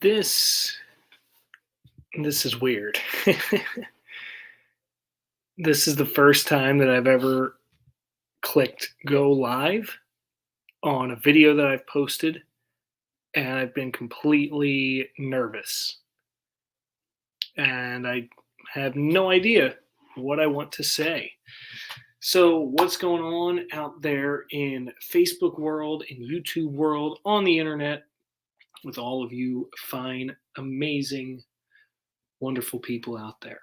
This this is weird. This is the first time that I've ever clicked go live on a video that I've posted, and I've been completely nervous. And I have no idea what I want to say. So, what's going on out there in Facebook world, in YouTube world, on the internet with all of you fine, amazing, wonderful people out there?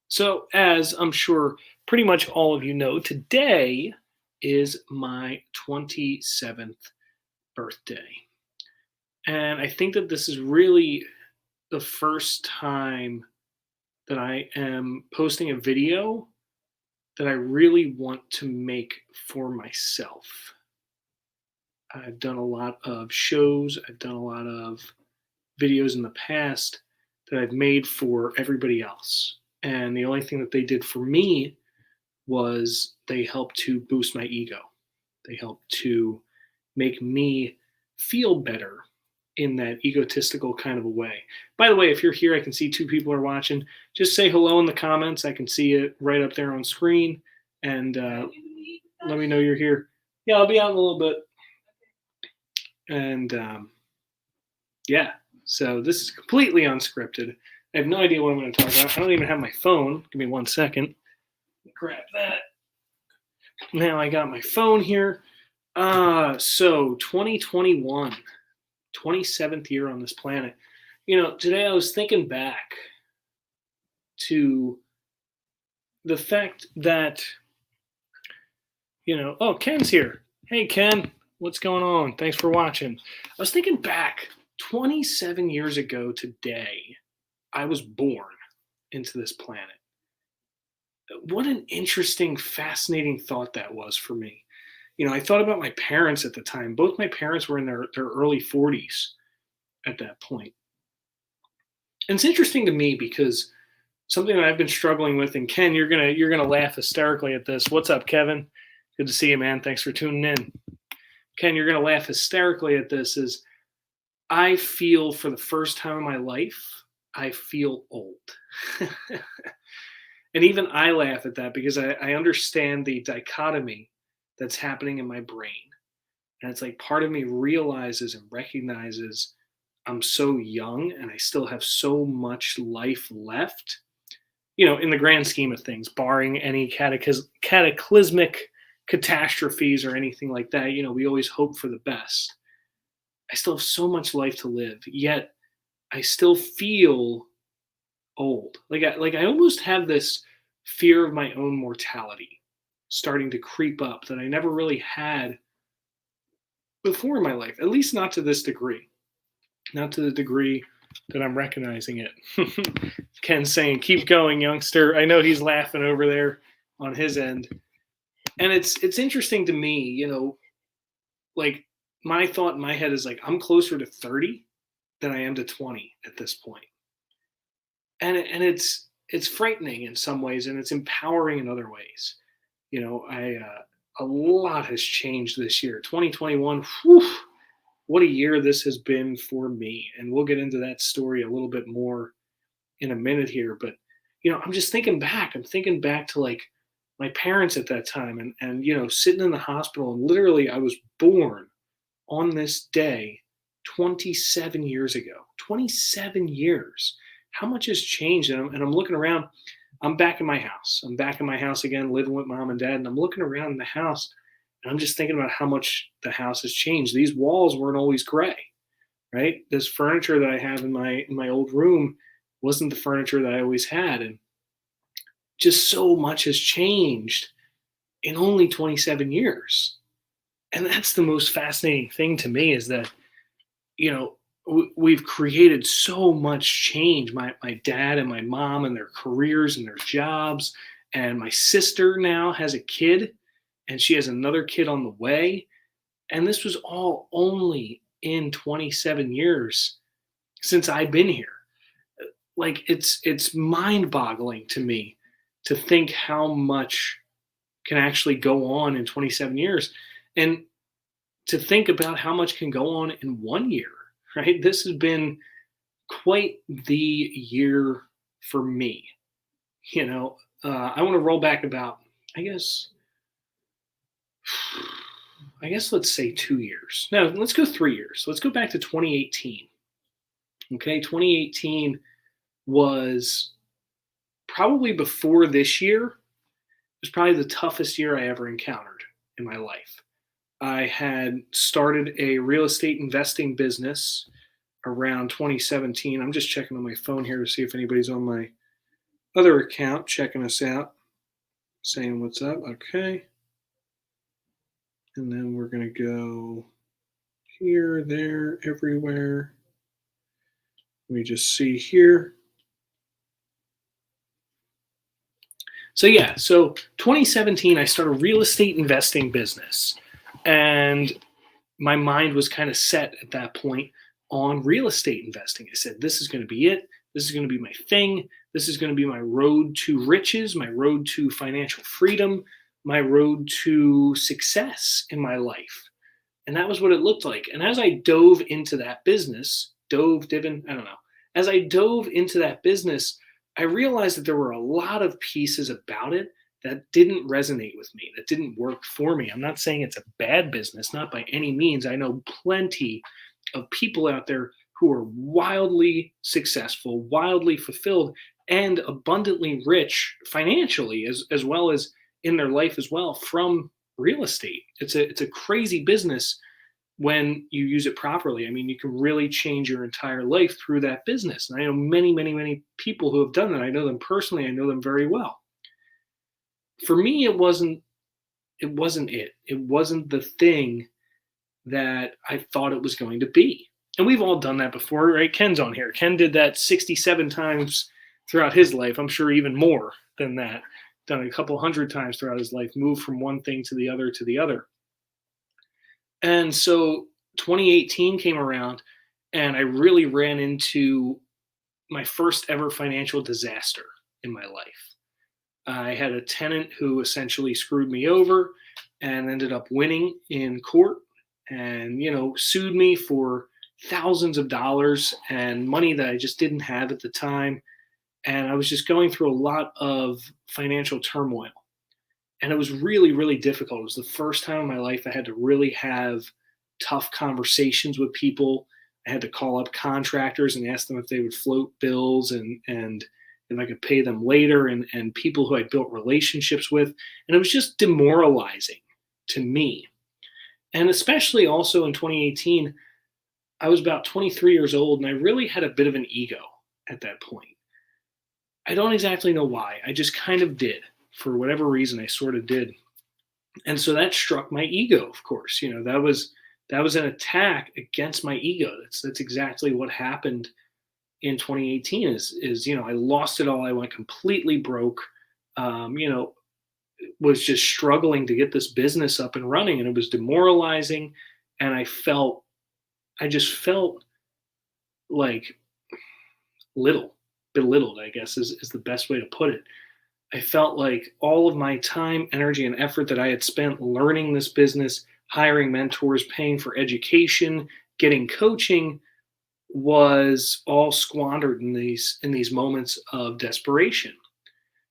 So, as I'm sure pretty much all of you know, today is my 27th birthday. And I think that this is really the first time that I am posting a video that I really want to make for myself. I've done a lot of shows, I've done a lot of videos in the past that I've made for everybody else. And the only thing that they did for me was they helped to boost my ego. They helped to make me feel better in that egotistical kind of a way. By the way, if you're here, I can see two people are watching. Just say hello in the comments. I can see it right up there on screen. And let me know you're here. Yeah, I'll be out in a little bit. And yeah, so this is completely unscripted. I have no idea what I'm going to talk about. I don't even have my phone. Give me 1 second. Grab that. Now I got my phone here. So 2021, 27th year on this planet. Today I was thinking back to the fact that, oh, Ken's here. Hey, Ken, what's going on? Thanks for watching. I was thinking back 27 years ago today, I was born into this planet. What an interesting, fascinating thought that was for me. I thought about my parents at the time. Both my parents were in their early 40s at that point. And it's interesting to me because something that I've been struggling with, and Ken, you're gonna laugh hysterically at this. What's up, Kevin? Good to see you, man. Thanks for tuning in. Ken, you're gonna laugh hysterically at this, is I feel for the first time in my life, I feel old. And even I laugh at that because I understand the dichotomy that's happening in my brain. And it's like part of me realizes and recognizes I'm so young and I still have so much life left, in the grand scheme of things, barring any cataclysmic catastrophes or anything like that. We always hope for the best. I still have so much life to live, yet I still feel old. Like I almost have this fear of my own mortality starting to creep up that I never really had before in my life, at least not to this degree, not to the degree that I'm recognizing it. Ken's saying, keep going, youngster. I know he's laughing over there on his end. And it's interesting to me, like my thought in my head is like, I'm closer to 30 than I am to 20 at this point. And it's frightening in some ways, and it's empowering in other ways. A lot has changed this year. 2021, whew, what a year this has been for me. And we'll get into that story a little bit more in a minute here. But, I'm just thinking back. I'm thinking back to like my parents at that time and sitting in the hospital. And literally, I was born on this day 27 years ago. 27 years. How much has changed? And I'm looking around. I'm back in my house. I'm back in my house again, living with mom and dad. And I'm looking around the house and I'm just thinking about how much the house has changed. These walls weren't always gray, right? This furniture that I have in my old room wasn't the furniture that I always had. And just so much has changed in only 27 years. And that's the most fascinating thing to me is that, we've created so much change. My dad and my mom and their careers and their jobs, and my sister now has a kid and she has another kid on the way. And this was all only in 27 years since I've been here. Like it's mind-boggling to me to think how much can actually go on in 27 years, and to think about how much can go on in 1 year, right? This has been quite the year for me. You know, I want to roll back about, I guess, let's say 2 years. No, let's go 3 years. Let's go back to 2018. Okay, 2018 was probably before this year. It was probably the toughest year I ever encountered in my life. I had started a real estate investing business around 2017. I'm just checking on my phone here to see if anybody's on my other account checking us out, saying what's up. Okay. And then we're going to go here, there, everywhere. Let me just see here. So yeah, so 2017, I started a real estate investing business, and my mind was kind of set at that point on real estate investing. I said, this is going to be it. This is going to be my thing. This is going to be my road to riches, my road to financial freedom, my road to success in my life. And that was what it looked like. And as I dove into that business, I don't know. As I dove into that business, I realized that there were a lot of pieces about it that didn't resonate with me, that didn't work for me. I'm not saying it's a bad business, not by any means. I know plenty of people out there who are wildly successful, wildly fulfilled, and abundantly rich financially, as well as in their life as well, from real estate. It's a crazy business when you use it properly. I mean, you can really change your entire life through that business. And I know many, many, many people who have done that. I know them personally. I know them very well. For me, it wasn't it. It wasn't the thing that I thought it was going to be. And we've all done that before, right? Ken's on here. Ken did that 67 times throughout his life. I'm sure even more than that. Done a couple hundred times throughout his life, moved from one thing to the other to the other. And so 2018 came around, and I really ran into my first ever financial disaster in my life. I had a tenant who essentially screwed me over and ended up winning in court, and, sued me for thousands of dollars and money that I just didn't have at the time. And I was just going through a lot of financial turmoil. And it was really, really difficult. It was the first time in my life I had to really have tough conversations with people. I had to call up contractors and ask them if they would float bills, and if I could pay them later, and people who I built relationships with. And it was just demoralizing to me. And especially also in 2018, I was about 23 years old, and I really had a bit of an ego at that point. I don't exactly know why. I just kind of did. For whatever reason, I sort of did. And so that struck my ego, of course. That was an attack against my ego. That's exactly what happened in 2018 is I lost it all. I went completely broke. Was just struggling to get this business up and running, and it was demoralizing. And I just felt like belittled, I guess is the best way to put it. I felt like all of my time, energy, and effort that I had spent learning this business, hiring mentors, paying for education, getting coaching, was all squandered in these moments of desperation.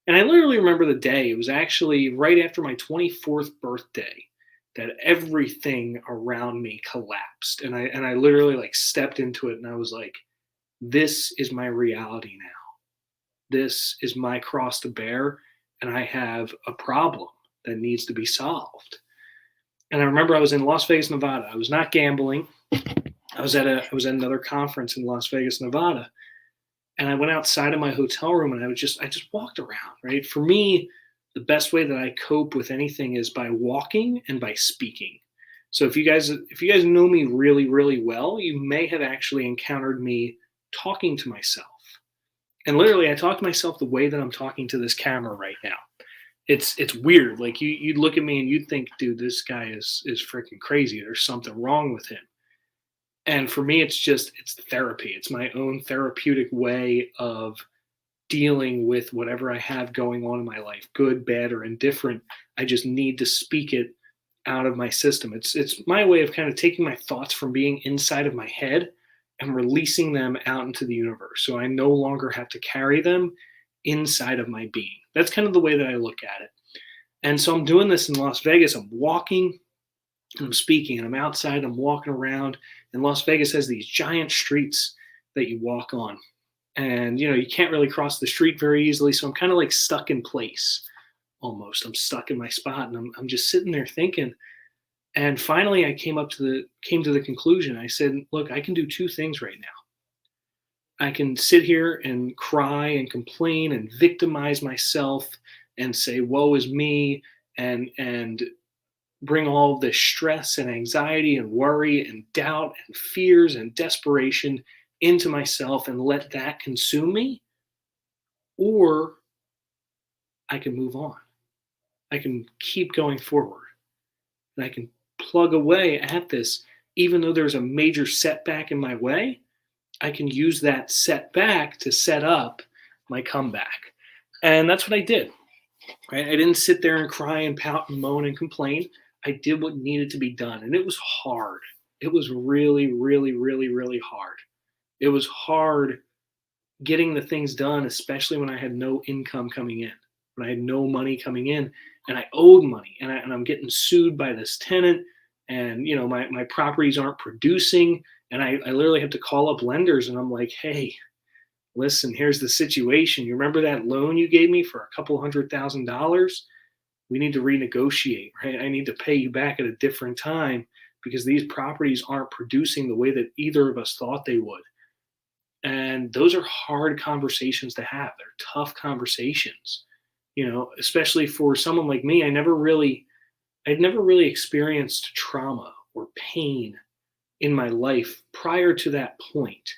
And I literally remember the day. It was actually right after my 24th birthday that everything around me collapsed. And I literally stepped into it, and I was like, this is my reality now. This is my cross to bear, and I have a problem that needs to be solved. And I remember I was in Las Vegas, Nevada. I was not gambling. I was at another conference in Las Vegas, Nevada. And I went outside of my hotel room, and I just walked around, right? For me, the best way that I cope with anything is by walking and by speaking. So if you guys know me really, really well, you may have actually encountered me talking to myself. And literally, I talk to myself the way that I'm talking to this camera right now. It's weird. Like you'd look at me and you'd think, dude, this guy is freaking crazy. There's something wrong with him. And for me, it's therapy. It's my own therapeutic way of dealing with whatever I have going on in my life, good, bad, or indifferent. I just need to speak it out of my system. It's my way of kind of taking my thoughts from being inside of my head and releasing them out into the universe. So I no longer have to carry them inside of my being. That's kind of the way that I look at it. And so I'm doing this in Las Vegas. I'm walking and I'm speaking and I'm outside, I'm walking around. And Las Vegas has these giant streets that you walk on. And you can't really cross the street very easily. So I'm kind of like stuck in place almost. I'm stuck in my spot and I'm just sitting there thinking. And finally I came to the conclusion. I said, look, I can do two things right now. I can sit here and cry and complain and victimize myself and say, woe is me, and bring all this stress and anxiety and worry and doubt and fears and desperation into myself and let that consume me. Or I can move on. I can keep going forward and I can plug away at this. Even though there's a major setback in my way, I can use that setback to set up my comeback. And that's what I did. Right? I didn't sit there and cry and pout and moan and complain. I did what needed to be done. And it was hard. It was really, really, really, really hard. It was hard getting the things done, especially when I had no income coming in, when I had no money coming in and I owed money and I'm getting sued by this tenant and, my properties aren't producing. And I literally have to call up lenders and I'm like, hey, listen, here's the situation. You remember that loan you gave me for a couple $100,000? We need to renegotiate, right? I need to pay you back at a different time because these properties aren't producing the way that either of us thought they would. And those are hard conversations to have. They're tough conversations, especially for someone like me. I'd never really experienced trauma or pain in my life prior to that point.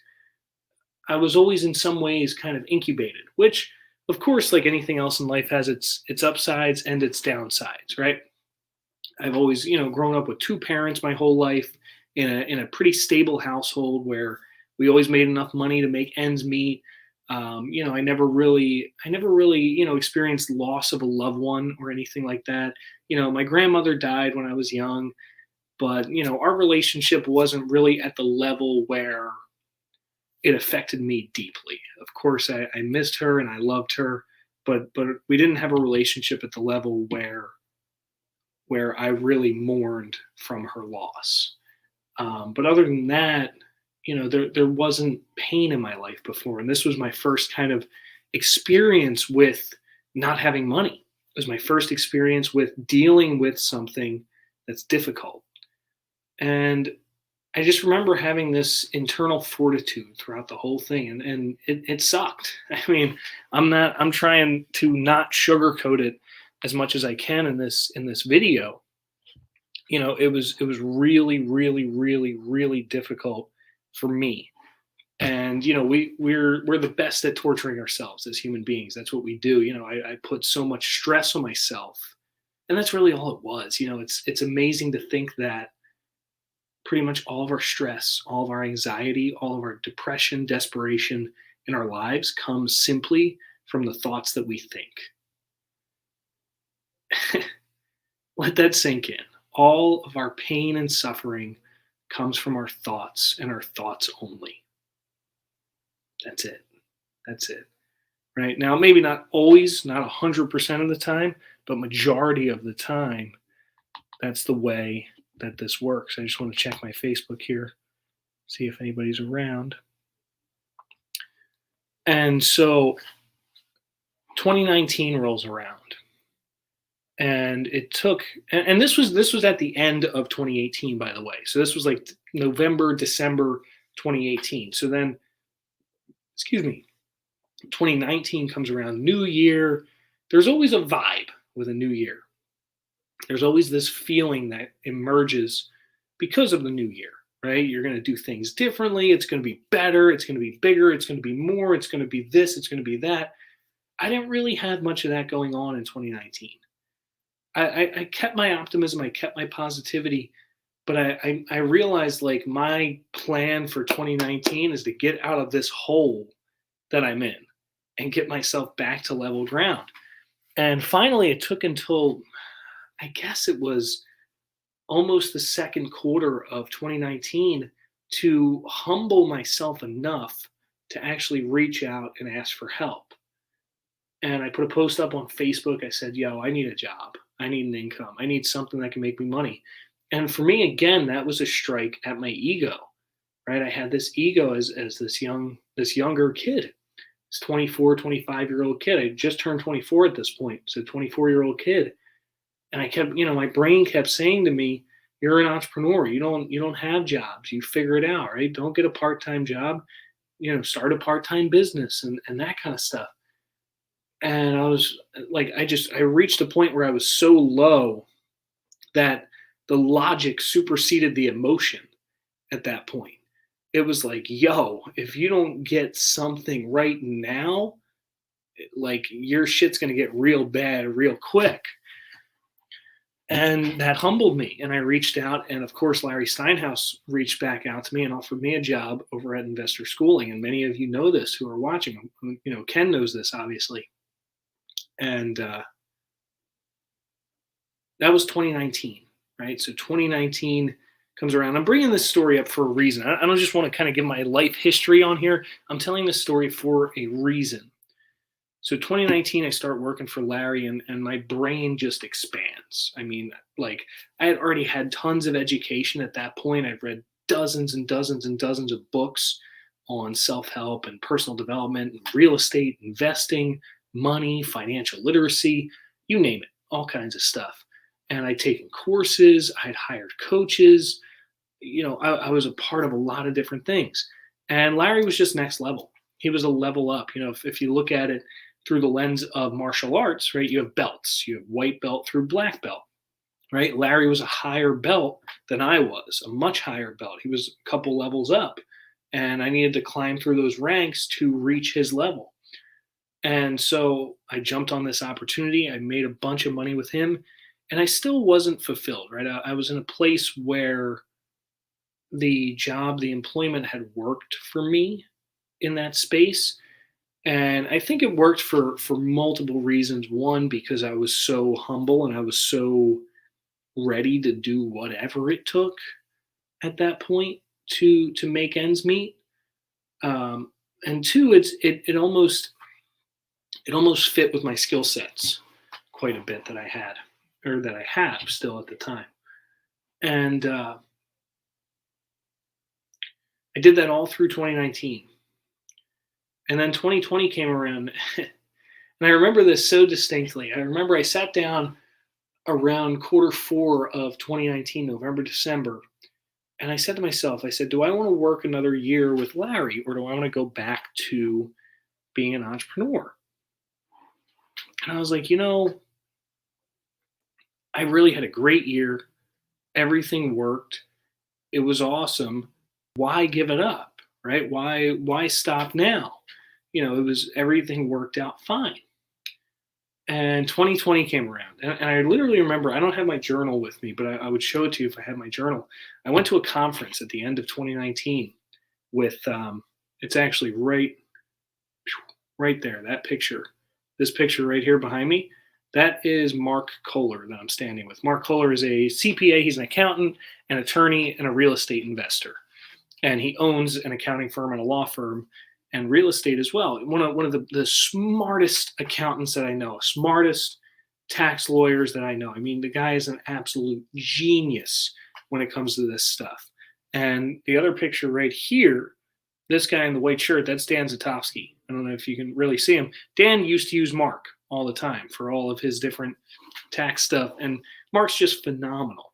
I was always in some ways kind of incubated, which of course, like anything else in life has its upsides and its downsides, right? I've always, grown up with two parents my whole life in a pretty stable household where we always made enough money to make ends meet. I never really, experienced loss of a loved one or anything like that. My grandmother died when I was young, but our relationship wasn't really at the level where it affected me deeply. Of course, I missed her and I loved her, but we didn't have a relationship at the level where I really mourned from her loss. But other than that, there wasn't pain in my life before, and this was my first kind of experience with not having money. It was my first experience with dealing with something that's difficult, and I just remember having this internal fortitude throughout the whole thing, and it sucked. I mean, I'm trying to not sugarcoat it as much as I can in this video. It was really, really, really, really difficult for me. And we're the best at torturing ourselves as human beings. That's what we do. I put so much stress on myself, and that's really all it was. It's amazing to think that pretty much all of our stress, all of our anxiety, all of our depression, desperation in our lives comes simply from the thoughts that we think. Let that sink in. All of our pain and suffering comes from our thoughts and our thoughts only. That's it. That's it. Right? Now, maybe not always, not 100% of the time, but majority of the time, that's the way that this works. I just want to check my Facebook here, see if anybody's around. And so 2019 rolls around. And it took, and this was at the end of 2018, by the way. So this was like November, December 2018. So then, 2019 comes around, new year. There's always a vibe with a new year. There's always this feeling that emerges because of the new year, right? You're going to do things differently. It's going to be better. It's going to be bigger. It's going to be more. It's going to be this. It's going to be that. I didn't really have much of that going on in 2019. I kept my optimism. I kept my positivity. But I realized like my plan for 2019 is to get out of this hole that I'm in and get myself back to level ground. And finally, it took until, I guess it was almost the second quarter of 2019 to humble myself enough to actually reach out and ask for help. And I put a post up on Facebook. I said, yo, I need a job. I need an income. I need something that can make me money. And for me, again, that was a strike at my ego, right? I had this ego as this younger kid, this 24, 25-year-old kid. I just turned 24 at this point. So 24-year-old kid. And I kept, my brain kept saying to me, you're an entrepreneur. You don't have jobs. You figure it out, right? Don't get a part-time job, start a part-time business and that kind of stuff. And I was like, I reached a point where I was so low that the logic superseded the emotion at that point. It was like, yo, if you don't get something right now, like your shit's going to get real bad real quick. And that humbled me. And I reached out. And of course, Larry Steinhaus reached back out to me and offered me a job over at Investor Schooling. And many of you know this who are watching. Ken knows this, obviously. And that was 2019, right? So 2019 comes around. I'm bringing this story up for a reason. I don't just want to kind of give my life history on here. I'm telling this story for a reason. So 2019, I start working for Larry and my brain just expands. I mean, like I had already had tons of education at that point. I've read dozens and dozens and dozens of books on self-help and personal development and real estate, investing, money, financial literacy, you name it, all kinds of stuff. And I'd taken courses, I'd hired coaches, I was a part of a lot of different things. And Larry was just next level. He was a level up. If you look at it through the lens of martial arts, right, you have belts. You have white belt through black belt, right? Larry was a higher belt than I was, a much higher belt. He was a couple levels up. And I needed to climb through those ranks to reach his level. And so I jumped on this opportunity. I made a bunch of money with him, and I still wasn't fulfilled, right? I was in a place where the employment had worked for me in that space. And I think it worked for multiple reasons. One, because I was so humble and I was so ready to do whatever it took at that point to make ends meet. And two, it almost fit with my skill sets quite a bit that I had, or that I have still at the time. And I did that all through 2019. And then 2020 came around, and I remember this so distinctly. I remember I sat down around Q4 of 2019, November, December, and I said to myself, do I want to work another year with Larry, or do I want to go back to being an entrepreneur? And I was like, I really had a great year. Everything worked. It was awesome. Why give it up, right? Why stop now? Everything worked out fine. And 2020 came around. And I literally remember, I don't have my journal with me, but I would show it to you if I had my journal. I went to a conference at the end of 2019 with, it's actually right there, that picture. This picture right here behind me, that is Mark Kohler that I'm standing with. Mark Kohler is a CPA. He's an accountant, an attorney, and a real estate investor. And he owns an accounting firm and a law firm and real estate as well. One of the smartest accountants that I know, smartest tax lawyers that I know. I mean, the guy is an absolute genius when it comes to this stuff. And the other picture right here, this guy in the white shirt, that's Dan Zatowski. I don't know if you can really see him. Dan used to use Mark all the time for all of his different tax stuff. And Mark's just phenomenal.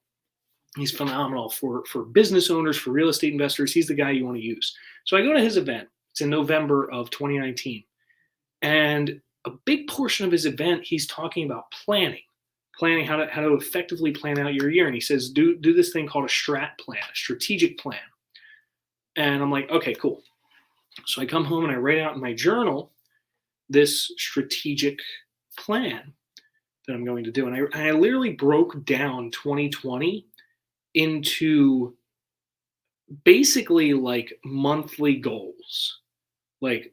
He's phenomenal for business owners, for real estate investors. He's the guy you want to use. So I go to his event. It's in November of 2019. And a big portion of his event, he's talking about planning how to effectively plan out your year. And he says, do this thing called a strat plan, a strategic plan. And I'm like, okay, cool. So I come home and I write out in my journal this strategic plan that I'm going to do. And I literally broke down 2020 into basically like monthly goals. It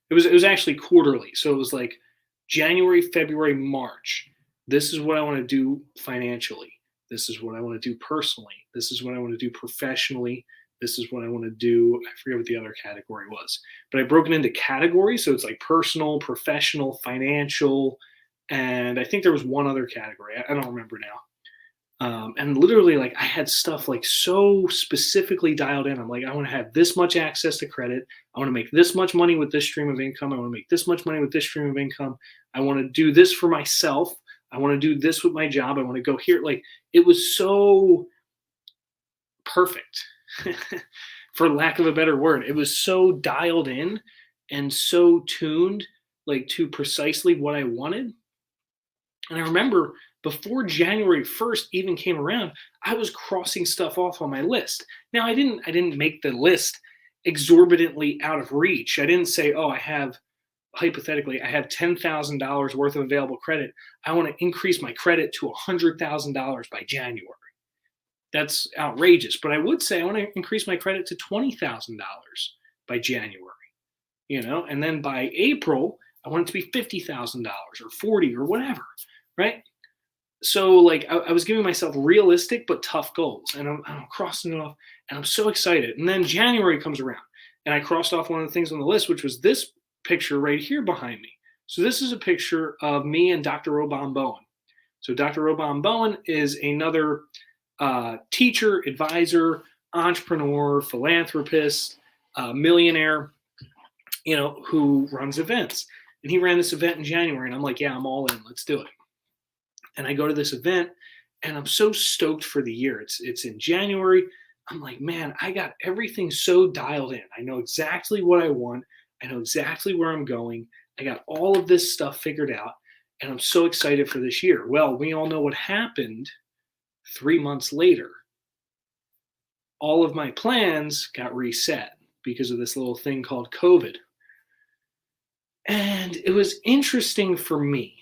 was actually quarterly. So it was like January, February, March. This is what I want to do financially. This is what I want to do personally. This is what I want to do professionally. This is what I want to do. I forget what the other category was, but I broke it into categories. So it's like personal, professional, financial, and I think there was one other category. I don't remember now. And literally, like, I had stuff like so specifically dialed in. I'm like, I want to have this much access to credit. I want to make this much money with this stream of income. I want to make this much money with this stream of income. I want to do this for myself. I want to do this with my job. I want to go here. Like, it was so perfect, for lack of a better word. It was so dialed in and so tuned, like, to precisely what I wanted. And I remember before January 1st even came around, I was crossing stuff off on my list. Now I didn't make the list exorbitantly out of reach. I didn't say, oh, I have hypothetically, I have $10,000 worth of available credit. I want to increase my credit to $100,000 by January. That's outrageous. But I would say I want to increase my credit to $20,000 by January, and then by April, I want it to be $50,000 or 40 or whatever, right? So, like, I was giving myself realistic but tough goals, and I'm crossing it off, and I'm so excited. And then January comes around, and I crossed off one of the things on the list, which was this picture right here behind me. So this is a picture of me and Dr. Robon Bowen. So Dr. Robon Bowen is another teacher, advisor, entrepreneur, philanthropist, millionaire, who runs events. And he ran this event in January, and I'm like, yeah, I'm all in. Let's do it. And I go to this event, and I'm so stoked for the year. It's in January. I'm like, man, I got everything so dialed in. I know exactly what I want. I know exactly where I'm going. I got all of this stuff figured out, and I'm so excited for this year. Well, we all know what happened 3 months later. All of my plans got reset because of this little thing called COVID. And it was interesting for me.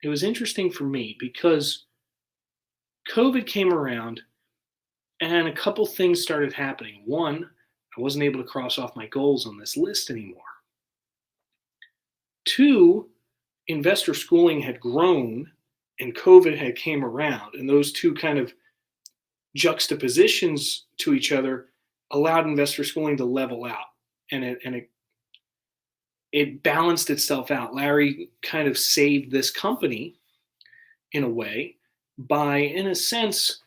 It was interesting for me because COVID came around and a couple things started happening. One, I wasn't able to cross off my goals on this list anymore. Two, investor schooling had grown and COVID had came around, and those two kind of juxtapositions to each other allowed investor schooling to level out, and it balanced itself out. Larry kind of saved this company in a way by, in a sense,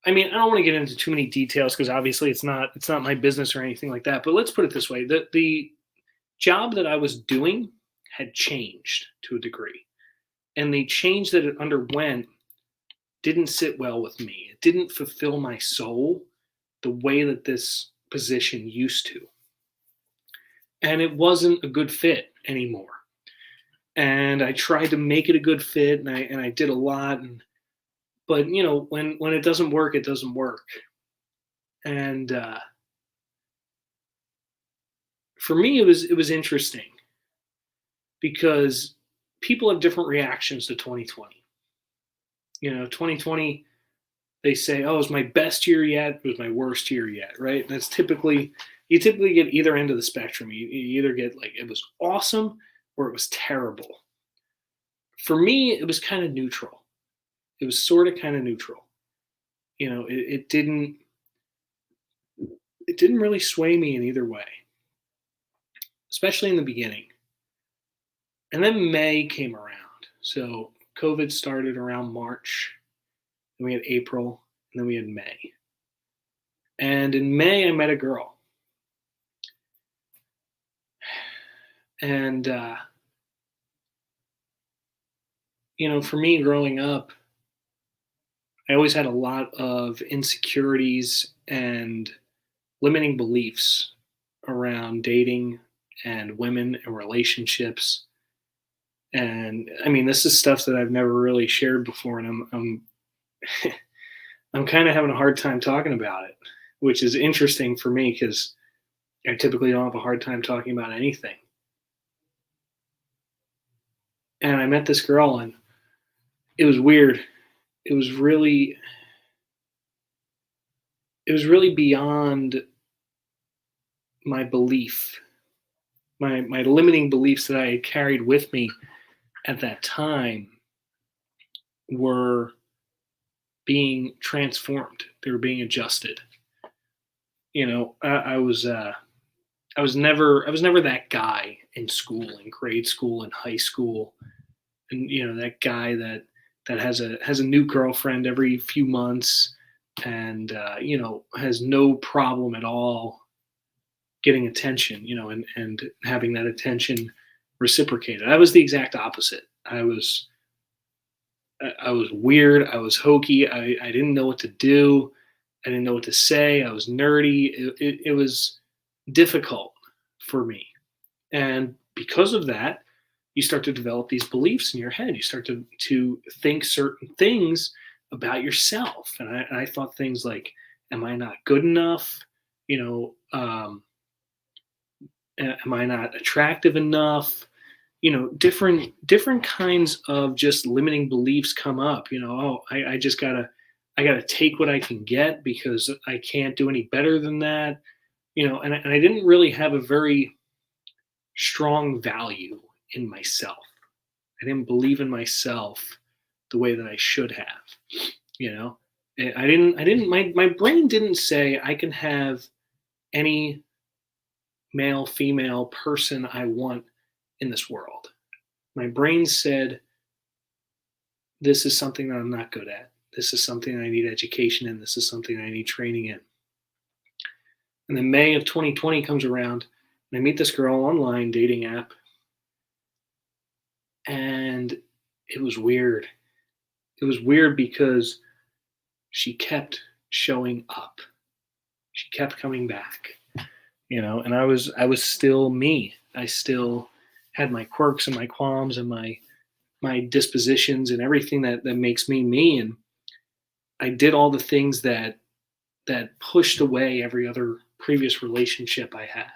I mean, I don't want to get into too many details because obviously it's not my business or anything like that. But let's put it this way: the job that I was doing had changed to a degree, and the change that it underwent didn't sit well with me. It didn't fulfill my soul the way that this position used to, and it wasn't a good fit anymore. And I tried to make it a good fit, and I did a lot, but when it doesn't work, it doesn't work. And for me, it was interesting because people have different reactions to 2020. 2020, they say, "Oh, it was my best year yet. It was my worst year yet." Right? That's you typically get either end of the spectrum. You either get like it was awesome or it was terrible. For me, it was kind of neutral. It was sort of kind of neutral. It didn't really sway me in either way, especially in the beginning. And then May came around. So COVID started around March, then we had April, and then we had May. And in May, I met a girl. And, for me growing up, I always had a lot of insecurities and limiting beliefs around dating and women and relationships. And I mean, this is stuff that I've never really shared before, and I'm I'm kind of having a hard time talking about it, which is interesting for me because I typically don't have a hard time talking about anything. And I met this girl, and it was weird. It was really beyond my belief, my limiting beliefs that I had carried with me at that time were being transformed. They were being adjusted. I was never that guy in school, in grade school, in high school, and that guy that has a new girlfriend every few months, and has no problem at all getting attention, and having that attention reciprocated. I was the exact opposite. I was weird. I was hokey. I didn't know what to do. I didn't know what to say. I was nerdy. It was difficult for me. And because of that, you start to develop these beliefs in your head. You start to think certain things about yourself. And I thought things like, am I not good enough? You know, am I not attractive enough? Different kinds of just limiting beliefs come up. Oh, I just I gotta take what I can get because I can't do any better than that. And I didn't really have a very strong value in myself. I didn't believe in myself the way that I should have. You know, I didn't. My brain didn't say I can have any male, female person I want in this world. My brain said, this is something that I'm not good at. This is something I need education in. This is something I need training in. And then May of 2020 comes around, and I meet this girl online dating app, and it was weird. It was weird because she kept showing up. She kept coming back, and I was still me. I still had my quirks and my qualms and my dispositions and everything that makes me me. And I did all the things that pushed away every other previous relationship I had.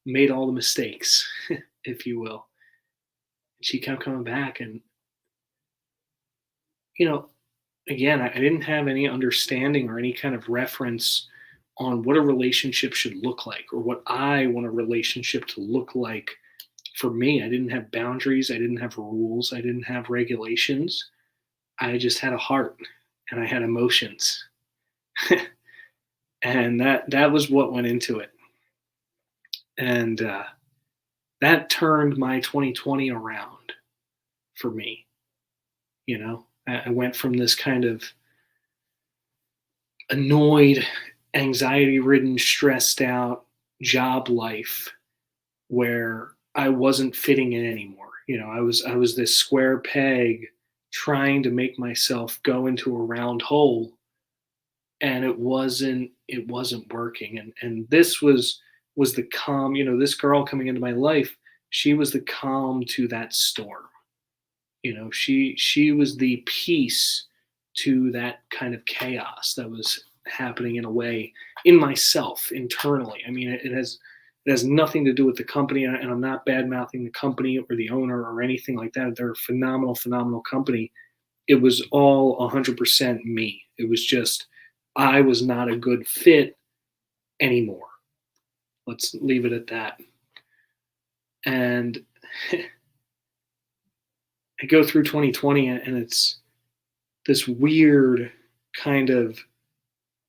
Made all the mistakes, if you will. She kept coming back, and you know, again, I didn't have any understanding or any kind of reference on what a relationship should look like or what I want a relationship to look like for me. I didn't have boundaries. I didn't have rules. I didn't have regulations. I just had a heart and I had emotions. And that was what went into it. And that turned my 2020 around for me. I went from this kind of annoyed, anxiety ridden, stressed out job life where I wasn't fitting in anymore. I was this square peg trying to make myself go into a round hole, and it wasn't working. And this was the calm. This girl coming into my life, she was the calm to that storm. She was the peace to that kind of chaos that was happening in a way in myself internally. I mean, it has nothing to do with the company, and I'm not bad mouthing the company or the owner or anything like that. They're a phenomenal, phenomenal company. It was all 100% me. It was just I was not a good fit anymore. Let's leave it at that. And I go through 2020, and it's this weird kind of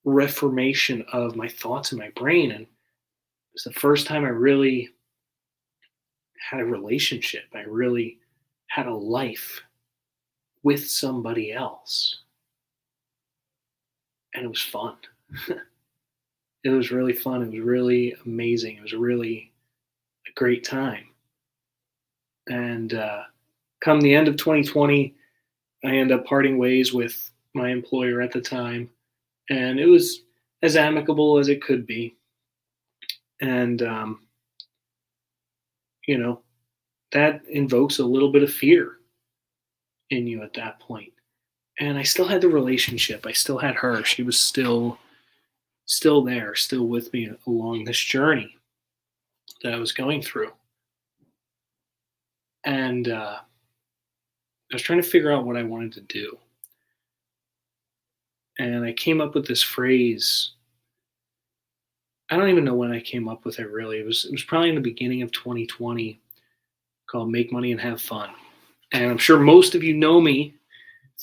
reformation of my thoughts in my brain. And it's the first time I really had a relationship. I really had a life with somebody else. And it was fun. It was really fun. It was really amazing. It was really a great time. And come the end of 2020, I end up parting ways with my employer at the time. And it was as amicable as it could be. And, that invokes a little bit of fear in you at that point. And I still had the relationship. I still had her. She was still there, still with me along this journey that I was going through. And I was trying to figure out what I wanted to do. And I came up with this phrase. I don't even know when I came up with it really. It was probably in the beginning of 2020, called "Make Money and Have Fun." And I'm sure most of you know me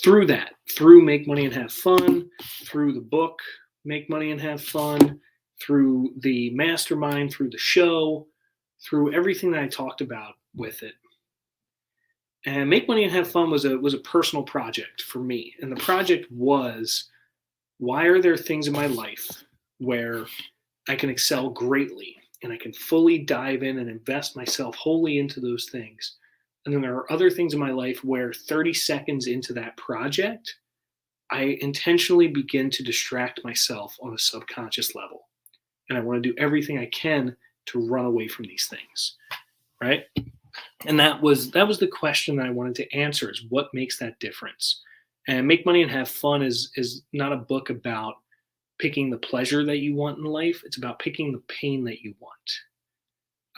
through that, through Make Money and Have Fun, through the book, Make Money and Have Fun, through the mastermind, through the show, through everything that I talked about with it. And Make Money and Have Fun was a personal project for me. And the project was, why are there things in my life where I can excel greatly and I can fully dive in and invest myself wholly into those things? And then there are other things in my life where 30 seconds into that project, I intentionally begin to distract myself on a subconscious level. And I want to do everything I can to run away from these things, right? And that was the question that I wanted to answer, is what makes that difference? And Make Money and Have Fun is not a book about picking the pleasure that you want in life. It's about picking the pain that you want,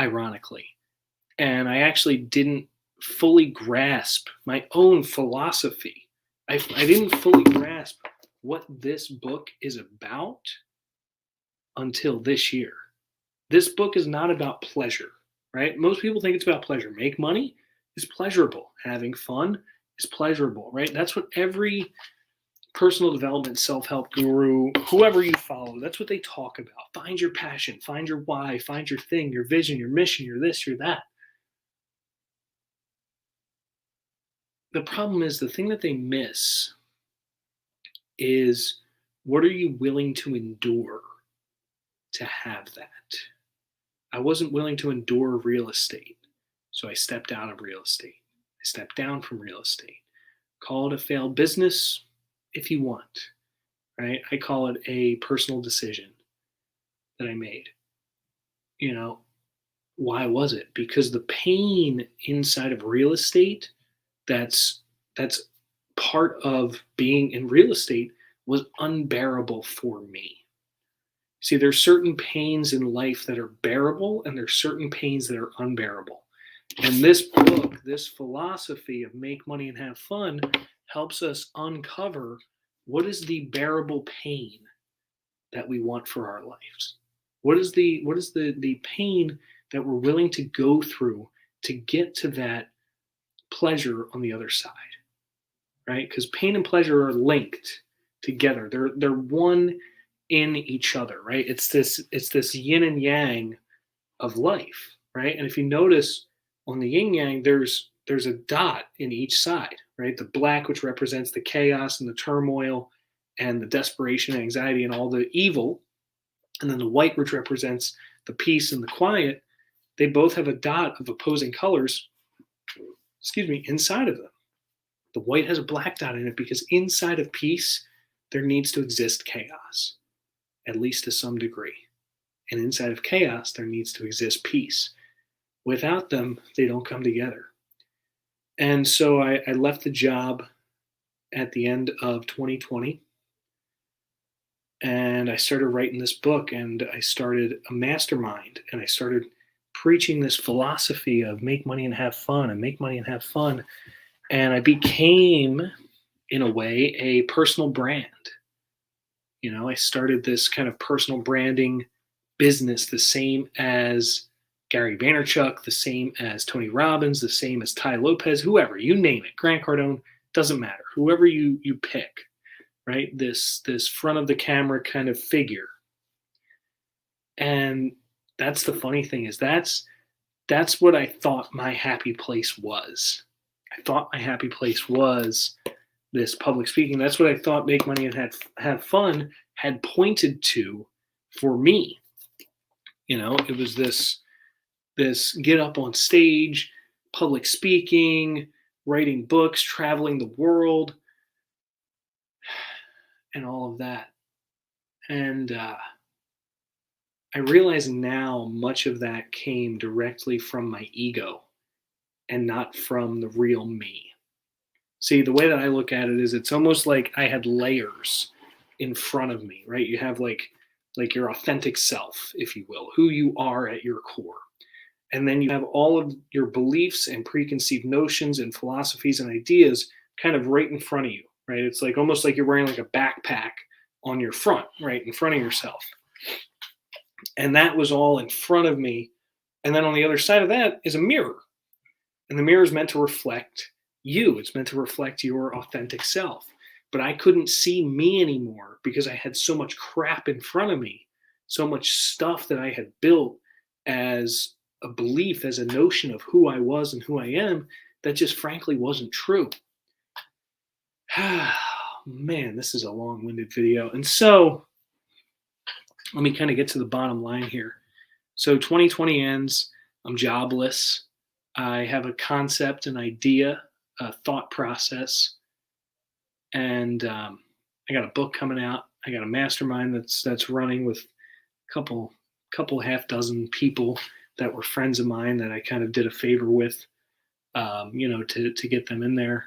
ironically. And I actually didn't fully grasp my own philosophy. I didn't fully grasp what this book is about until this year. This book is not about pleasure, right? Most people think it's about pleasure. Make money is pleasurable. Having fun is pleasurable, right? That's what every personal development, self-help guru, whoever you follow, that's what they talk about. Find your passion, find your why, find your thing, your vision, your mission, your this, your that. The problem is, the thing that they miss is, what are you willing to endure to have that? I wasn't willing to endure real estate, so I stepped out of real estate. I stepped down from real estate. Call it a failed business if you want, right? I call it a personal decision that I made. You know, why was it? Because the pain inside of real estate, that's part of being in real estate, was unbearable for me. See, there's certain pains in life that are bearable, and there's certain pains that are unbearable. And this book, this philosophy of Make Money and Have Fun, helps us uncover what is the bearable pain that we want for our lives. What is the pain that we're willing to go through to get to that pleasure on the other side, right? Because pain and pleasure are linked together. They're one in each other, right? It's this yin and yang of life, right? And if you notice on the yin yang, there's a dot in each side, right? The black, which represents the chaos and the turmoil and the desperation and anxiety and all the evil, and then the white, which represents the peace and the quiet. They both have a dot of opposing colors, inside of them. The white has a black dot in it because inside of peace, there needs to exist chaos, at least to some degree. And inside of chaos, there needs to exist peace. Without them, they don't come together. And so I left the job at the end of 2020, and I started writing this book, and I started a mastermind, and I started preaching this philosophy of make money and have fun, and make money and have fun. And I became, in a way, a personal brand. You know, I started this kind of personal branding business, the same as Gary Vaynerchuk, the same as Tony Robbins, the same as Tai Lopez, whoever, you name it, Grant Cardone, doesn't matter. Whoever you pick, right? This front of the camera kind of figure. And that's the funny thing, is that's what I thought my happy place was. I thought my happy place was this public speaking. That's what I thought Make Money and Have Fun had pointed to for me. You know, it was this get up on stage, public speaking, writing books, traveling the world, and all of that. And I realize now much of that came directly from my ego and not from the real me. See, the way that I look at it is, it's almost like I had layers in front of me, right? You have like your authentic self, if you will, who you are at your core. And then you have all of your beliefs and preconceived notions and philosophies and ideas kind of right in front of you, right? It's like almost like you're wearing like a backpack on your front, right in front of yourself. And that was all in front of me. And then on the other side of that is a mirror. And the mirror is meant to reflect you. It's meant to reflect your authentic self. But I couldn't see me anymore because I had so much crap in front of me, so much stuff that I had built as a belief, as a notion of who I was and who I am that just frankly wasn't true. Man, this is a long winded video. And so let me kind of get to the bottom line here. So 2020 ends. I'm jobless. I have a concept, an idea, a thought process, and I got a book coming out. I got a mastermind that's running with a couple half dozen people that were friends of mine that I kind of did a favor with, to get them in there.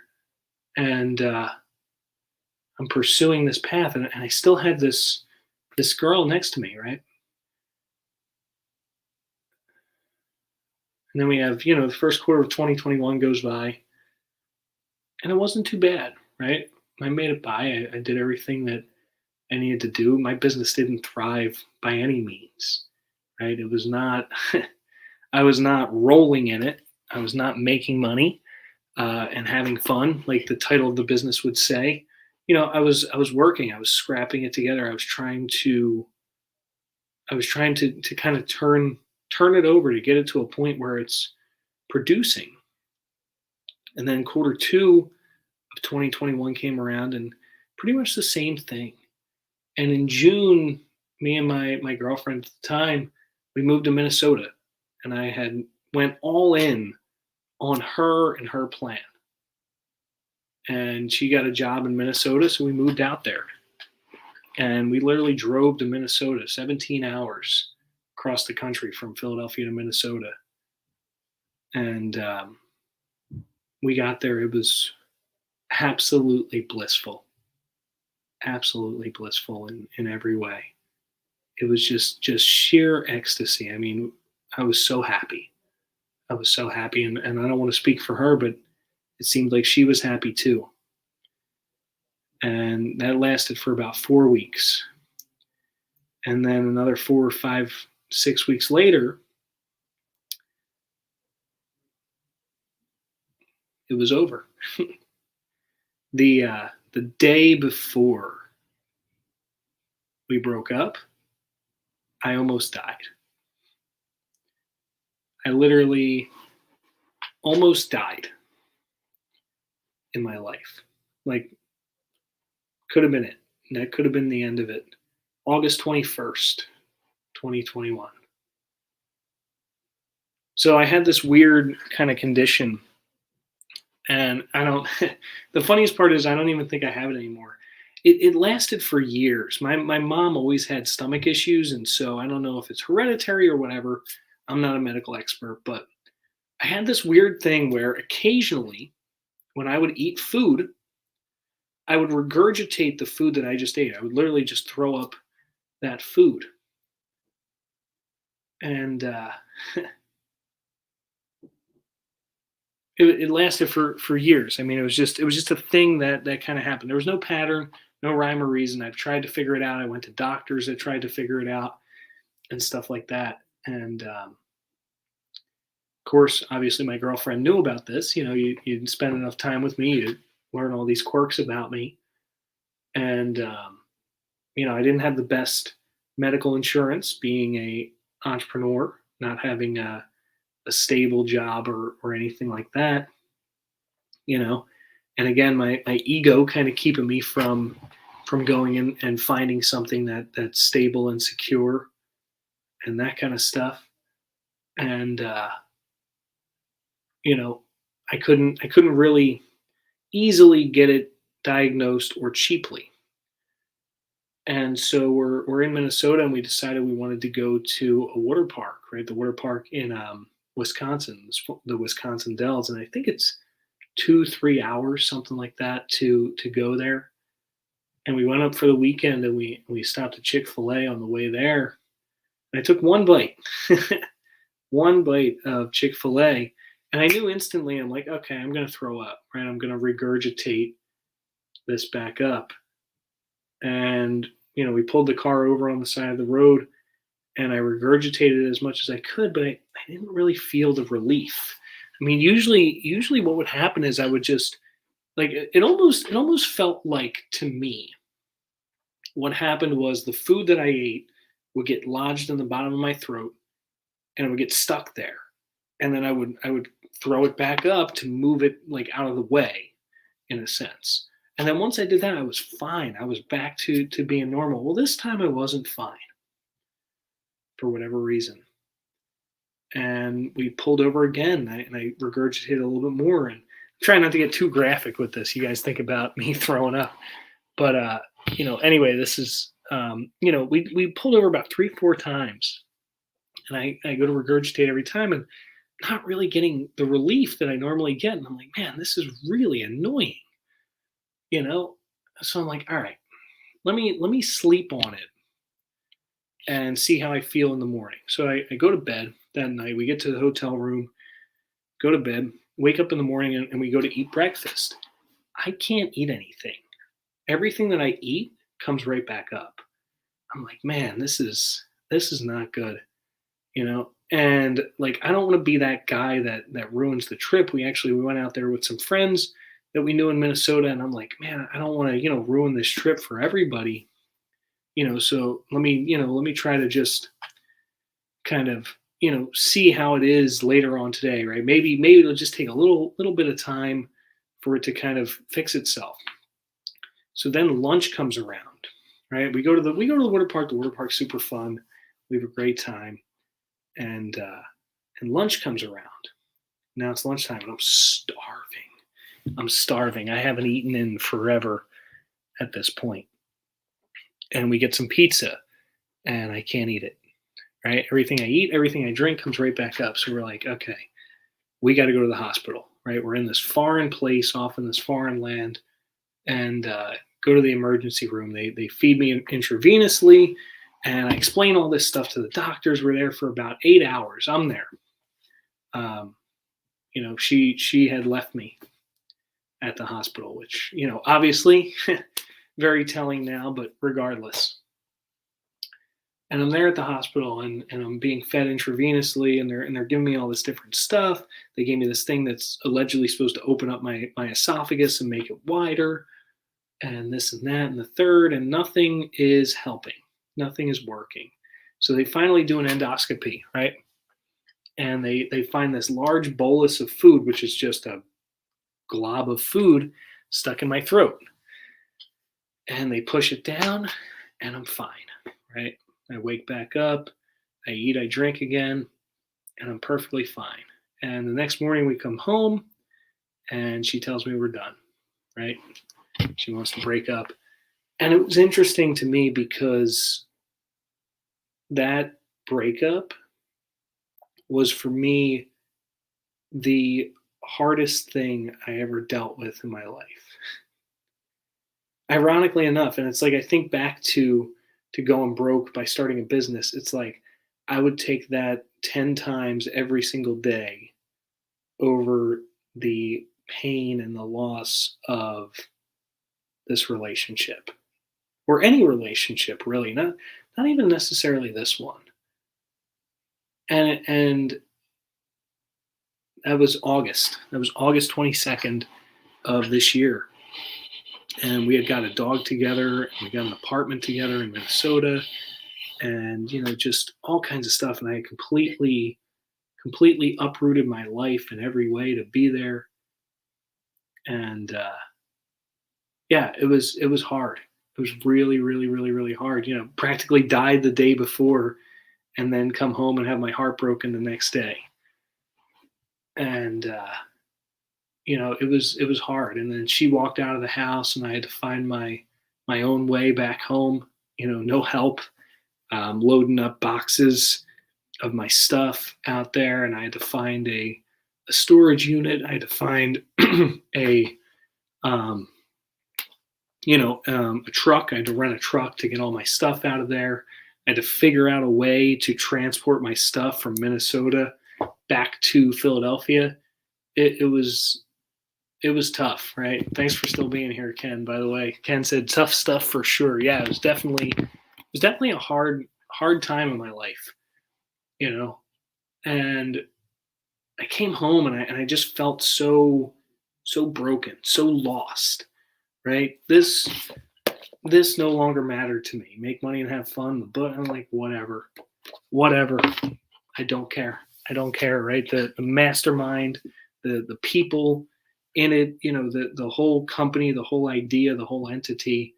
And I'm pursuing this path, and I still had this girl next to me, right? And then we have, the first quarter of 2021 goes by, and it wasn't too bad, right? I made it by. I did everything that I needed to do. My business didn't thrive by any means, right? It was not, I was not rolling in it. I was not making money and having fun, like the title of the business would say. I was working. I was scrapping it together. I was trying to kind of turn it over to get it to a point where it's producing. And then quarter two of 2021 came around, and pretty much the same thing. And in June, me and my girlfriend at the time, we moved to Minnesota, and I had went all in on her and her plan. And she got a job in Minnesota, so we moved out there. And we literally drove to Minnesota, 17 hours across the country from Philadelphia to Minnesota. And we got there. It was absolutely blissful in every way. It was just sheer ecstasy. I mean, I was so happy. And I don't want to speak for her, but it seemed like she was happy too. And that lasted for about 4 weeks. And then another 4 or 5, 6 weeks later, it was over. The day before we broke up, I almost died. I literally almost died in my life. Like, could have been it. That could have been the end of it. August 21st, 2021. So I had this weird kind of condition, and I don't, the funniest part is I don't even think I have it anymore. It lasted for years. My mom always had stomach issues, and so I don't know if it's hereditary or whatever. I'm not a medical expert, but I had this weird thing where occasionally when I would eat food, I would regurgitate the food that I just ate. I would literally just throw up that food. And it lasted for years. I mean, it was just a thing that kind of happened. There was no pattern, no rhyme or reason. I've tried to figure it out. I went to doctors that tried to figure it out and stuff like that. And of course, obviously, my girlfriend knew about this. You spend enough time with me to learn all these quirks about me. And I didn't have the best medical insurance, being a entrepreneur, not having a stable job or anything like that. And again, my ego kind of keeping me from going in and finding something that's stable and secure and that kind of stuff. And I couldn't really easily get it diagnosed or cheaply. And so we're in Minnesota, and we decided we wanted to go to a water park, right? The water park in Wisconsin, the Wisconsin Dells, and I think it's 2-3 hours, something like that, to go there. And we went up for the weekend, and we stopped at Chick-fil-A on the way there. And I took one bite, one bite of Chick-fil-A, and I knew instantly, I'm like, okay, I'm going to throw up, right? I'm going to regurgitate this back up. And, we pulled the car over on the side of the road, and I regurgitated as much as I could, but I didn't really feel the relief. I mean, usually what would happen is I would just like it almost felt like to me what happened was the food that I ate would get lodged in the bottom of my throat and it would get stuck there. And then I would throw it back up to move it like out of the way in a sense. And then once I did that, I was fine. I was back to being normal. Well, this time I wasn't fine for whatever reason. And we pulled over again, and I regurgitated a little bit more. And try not to get too graphic with this. You guys think about me throwing up, but anyway, this is we pulled over about 3, 4 times, and I go to regurgitate every time, and not really getting the relief that I normally get. And I'm like, man, this is really annoying, you know. So I'm like, all right, let me sleep on it and see how I feel in the morning. So I go to bed that night. We get to the hotel room, go to bed, wake up in the morning, and we go to eat breakfast. I can't eat anything. Everything that I eat comes right back up. I'm like, man, this is not good, you know. And like, I don't want to be that guy that ruins the trip. We went out there with some friends that we knew in Minnesota, and I'm like, man, I don't want to ruin this trip for everybody, So let me try to just kind of see how it is later on today, right? Maybe it'll just take a little bit of time for it to kind of fix itself. So then lunch comes around, right? We go to the water park. The water park's super fun. We have a great time, and lunch comes around. Now it's lunchtime, and I'm starving. I'm starving. I haven't eaten in forever at this point, and we get some pizza, and I can't eat it. Right? Everything I eat, everything I drink comes right back up. So we're like, okay, we got to go to the hospital. Right? We're in this foreign place, off in this foreign land, and go to the emergency room. They feed me intravenously, and I explain all this stuff to the doctors. We're there for about 8 hours. I'm there. She had left me at the hospital, which obviously very telling now, but regardless. And I'm there at the hospital, and I'm being fed intravenously, and they're giving me all this different stuff. They gave me this thing that's allegedly supposed to open up my esophagus and make it wider, and this and that and the third, and nothing is helping. Nothing is working. So they finally do an endoscopy, right? And they find this large bolus of food, which is just a glob of food stuck in my throat. And they push it down, and I'm fine, right? I wake back up, I eat, I drink again, and I'm perfectly fine. And the next morning we come home, and she tells me we're done, right? She wants to break up. And it was interesting to me because that breakup was for me the hardest thing I ever dealt with in my life. Ironically enough, and it's like I think back to going broke by starting a business, it's like I would take that 10 times every single day over the pain and the loss of this relationship, or any relationship really, not even necessarily this one. And that was August 22nd of this year. And we had got a dog together, and we got an apartment together in Minnesota, and just all kinds of stuff. And I had completely uprooted my life in every way to be there. And yeah, it was hard. It was really, really, really, really hard. Practically died the day before, and then come home and have my heart broken the next day. And it was hard. And then she walked out of the house, and I had to find my own way back home. No help, loading up boxes of my stuff out there, and I had to find a storage unit. I had to find a a truck. I had to rent a truck to get all my stuff out of there. I had to figure out a way to transport my stuff from Minnesota back to Philadelphia. It was tough, right? Thanks for still being here, Ken. By the way, Ken said tough stuff for sure. Yeah, it was definitely a hard time in my life, and I came home and I just felt so broken, so lost, right? This no longer mattered to me. Make money and have fun, but I'm like, whatever, whatever. I don't care. I don't care, right? The mastermind, the people in it, the whole company, the whole idea, the whole entity,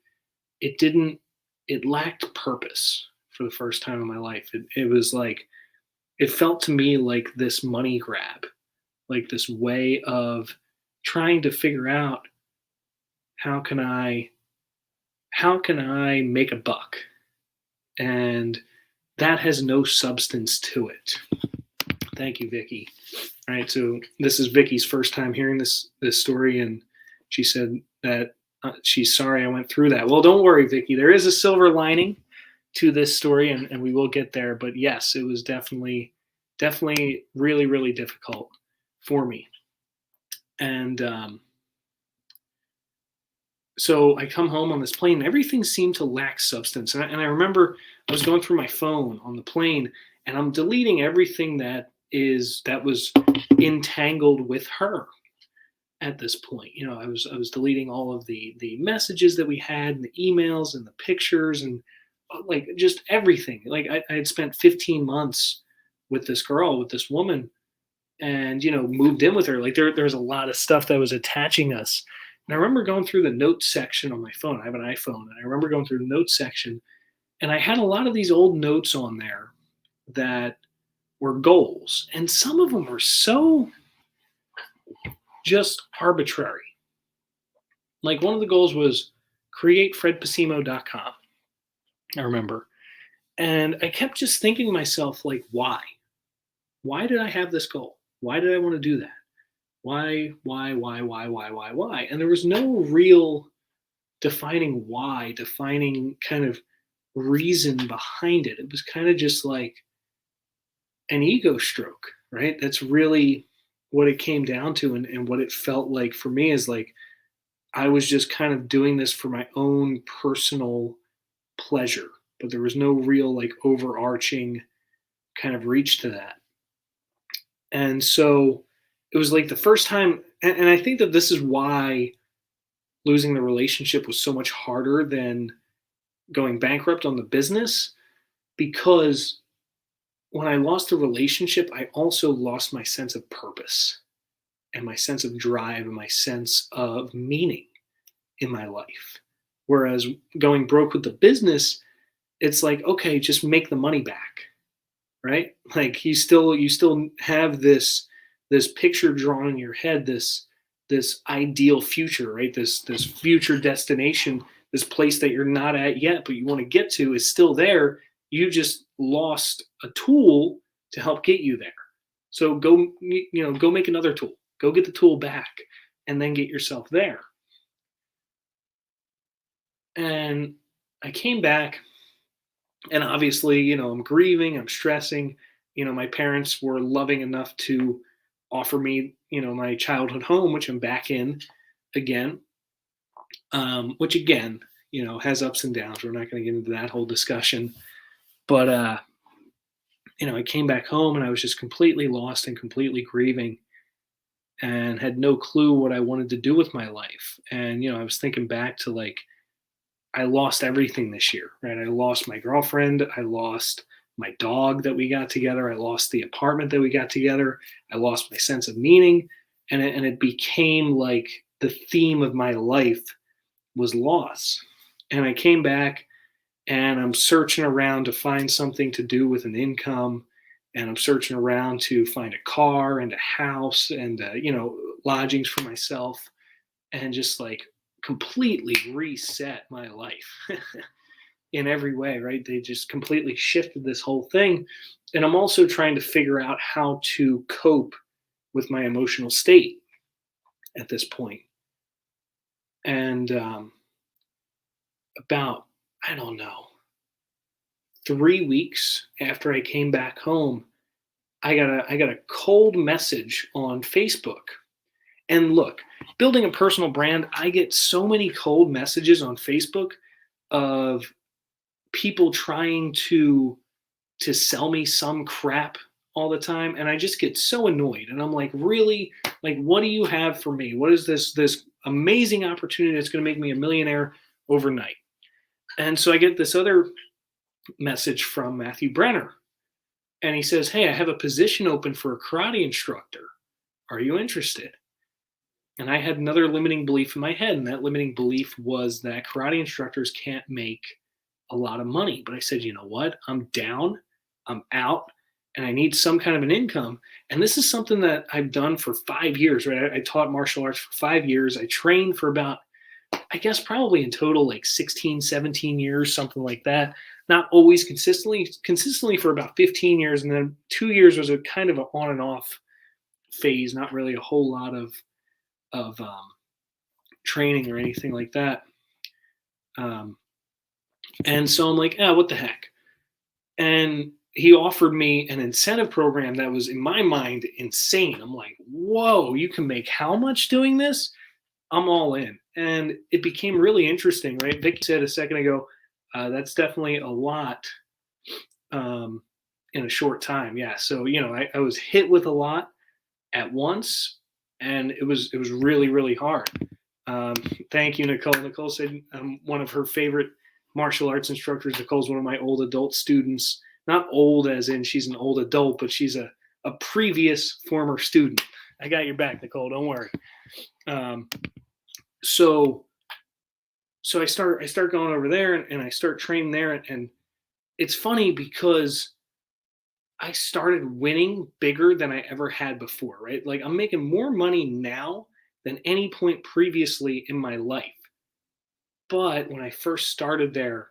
it didn't it lacked purpose for the first time in my life. It was like it felt to me like this money grab, like this way of trying to figure out how can I how can I make a buck? And that has no substance to it. Thank you, Vicky. All right, so this is Vicky's first time hearing this story, and she said that she's sorry I went through that. Well, don't worry, Vicky. There is a silver lining to this story, and we will get there. But yes, it was definitely really really difficult for me, and so I come home on this plane. And everything seemed to lack substance, and I remember I was going through my phone on the plane, and I'm deleting everything that was entangled with her at this point. I was deleting all of the messages that we had, and the emails, and the pictures, and like just everything. Like I had spent 15 months with this girl, with this woman, and moved in with her. Like there's a lot of stuff that was attaching us. And I remember going through the notes section on my phone. I have an iPhone, and I remember going through the notes section, and I had a lot of these old notes on there that were goals, and some of them were so just arbitrary. Like one of the goals was create fredpacimo.com. I remember. And I kept just thinking to myself, like, why? Why did I have this goal? Why did I want to do that? Why? And there was no real defining kind of reason behind it. It was kind of just like an ego stroke, right? That's really what it came down to. And what it felt like for me is like I was just kind of doing this for my own personal pleasure, but there was no real like overarching kind of reach to that. And so it was like the first time, and I think that this is why losing the relationship was so much harder than going bankrupt on the business, because when I lost the relationship, I also lost my sense of purpose and my sense of drive and my sense of meaning in my life. Whereas going broke with the business, it's like, okay, just make the money back, right? Like you still have this picture drawn in your head, this ideal future, right? This future destination, this place that you're not at yet, but you want to get to is still there. You just lost a tool to help get you there. So go make another tool. Go get the tool back and then get yourself there. And I came back, and obviously, I'm grieving, I'm stressing. My parents were loving enough to offer me, my childhood home, which I'm back in again, which again, has ups and downs. We're not going to get into that whole discussion. But, I came back home and I was just completely lost and completely grieving and had no clue what I wanted to do with my life. And, I was thinking back to like, I lost everything this year, right? I lost my girlfriend. I lost my dog that we got together. I lost the apartment that we got together. I lost my sense of meaning. And it became like the theme of my life was loss. And I came back and I'm searching around to find something to do with an income. And I'm searching around to find a car and a house and, lodgings for myself, and just like completely reset my life in every way, right? They just completely shifted this whole thing. And I'm also trying to figure out how to cope with my emotional state at this point. And about, I don't know, 3 weeks after I came back home, I got a cold message on Facebook. And look, building a personal brand, I get so many cold messages on Facebook of people trying to sell me some crap all the time, and I just get so annoyed. And I'm like, really? Like, what do you have for me? What is this amazing opportunity that's going to make me a millionaire overnight? And so I get this other message from Matthew Brenner, and he says, "Hey, I have a position open for a karate instructor. Are you interested?" And I had another limiting belief in my head, and that limiting belief was that karate instructors can't make a lot of money. But I said, you know what? I'm down, I'm out, and I need some kind of an income. And this is something that I've done for 5 years, right? I taught martial arts for 5 years. I trained for about, I guess, probably in total like 16, 17 years, something like that. Not always consistently for about 15 years. And then 2 years was a kind of an on and off phase, not really a whole lot of training or anything like that. Um, and so I'm like, what the heck? And he offered me an incentive program that was, in my mind, insane. I'm like, whoa, you can make how much doing this? I'm all in. And it became really interesting, right? Vicky said a second ago, that's definitely a lot um, in a short time. Yeah. So, I was hit with a lot at once, and it was really, really hard. Um, Thank you, Nicole. Nicole said I'm one of her favorite martial arts instructors. Nicole's one of my old adult students. Not old as in she's an old adult, but she's a previous former student. I got your back, Nicole. Don't worry. Um, so so I start going over there, and I start training there, and it's funny because I started winning bigger than I ever had before, right? Like I'm making more money now than any point previously in my life. But when I first started there,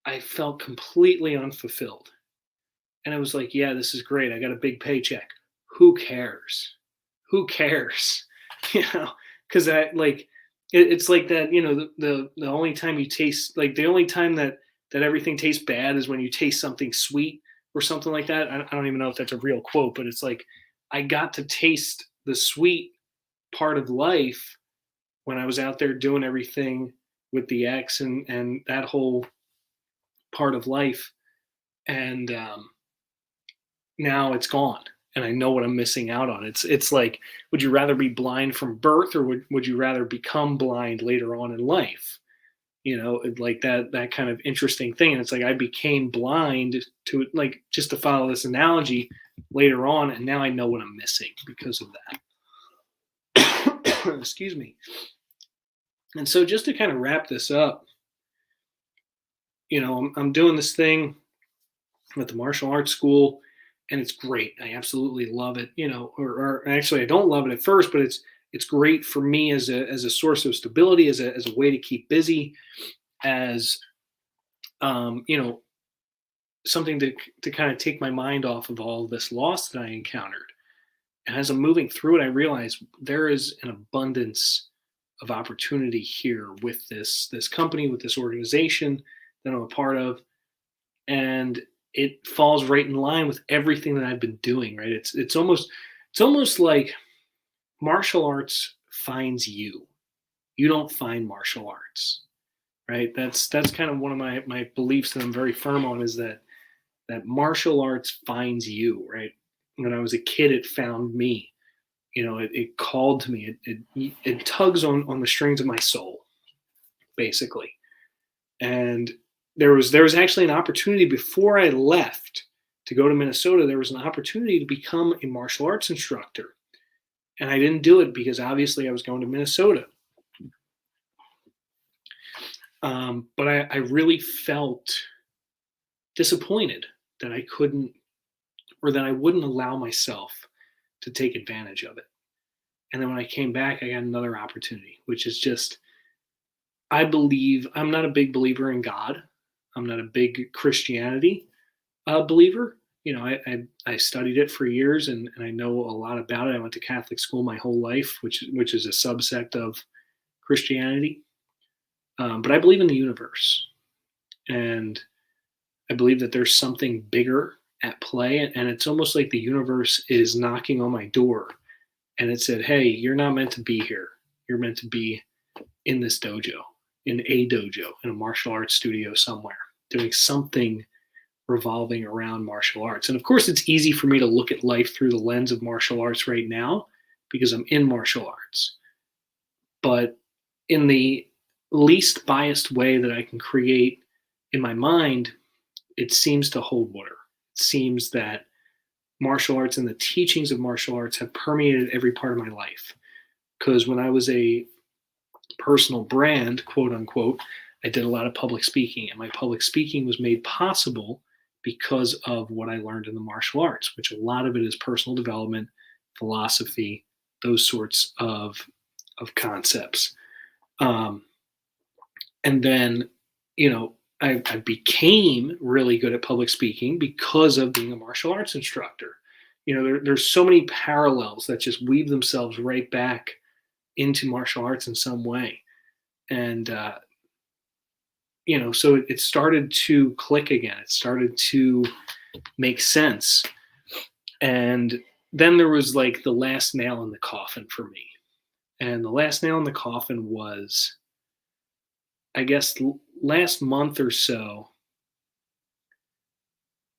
I felt completely unfulfilled. And I was like, yeah, this is great. I got a big paycheck. Who cares? Who cares? You know, because it's like that, the only time you taste, like the only time that everything tastes bad is when you taste something sweet or something like that. I don't even know if that's a real quote, but it's like I got to taste the sweet part of life when I was out there doing everything with the X and that whole part of life. And now it's gone, and I know what I'm missing out on. It's like, would you rather be blind from birth, or would you rather become blind later on in life? Like that kind of interesting thing. And it's like I became blind to, like, just to follow this analogy, later on, and now I know what I'm missing because of that. Excuse me. And so, just to kind of wrap this up, I'm doing this thing with the martial arts school, and it's great. I absolutely love it. Or actually, I don't love it at first, but it's great for me as a source of stability, as a way to keep busy, as um, you know something to kind of take my mind off of all this loss that I encountered. And as I'm moving through it, I realize there is an abundance of opportunity here with this company, with this organization that I'm a part of, and it falls right in line with everything that I've been doing. Right? It's almost like martial arts finds you. You don't find martial arts, right? That's kind of one of my beliefs that I'm very firm on, is that martial arts finds you, right? When I was a kid, it found me. It called to me. It tugs on the strings of my soul, basically. And there was actually an opportunity before I left to go to Minnesota. There was an opportunity to become a martial arts instructor, and I didn't do it because obviously I was going to Minnesota. But I really felt disappointed that I couldn't, or that I wouldn't allow myself to take advantage of it. And then when I came back, I got another opportunity, which is just, I believe, I'm not a big believer in God. I'm not a big Christianity believer. I studied it for years, and I know a lot about it. I went to Catholic school my whole life, which is a subsect of Christianity. But I believe in the universe, and I believe that there's something bigger at play, and it's almost like the universe is knocking on my door, and it said, "Hey, you're not meant to be here. You're meant to be in this dojo, in a martial arts studio somewhere, doing something revolving around martial arts. And of course, it's easy for me to look at life through the lens of martial arts right now because I'm in martial arts. But in the least biased way that I can create in my mind, it seems to hold water. It seems that martial arts and the teachings of martial arts have permeated every part of my life. Because when I was a personal brand, quote unquote, I did a lot of public speaking, and my public speaking was made possible because of what I learned in the martial arts, which a lot of it is personal development, philosophy, those sorts of concepts. Um, and then, you know, I became really good at public speaking because of being a martial arts instructor. There's so many parallels that just weave themselves right back into martial arts in some way. And, so it started to click again. It started to make sense. And then there was like the last nail in the coffin for me. And the last nail in the coffin was, I guess, last month or so.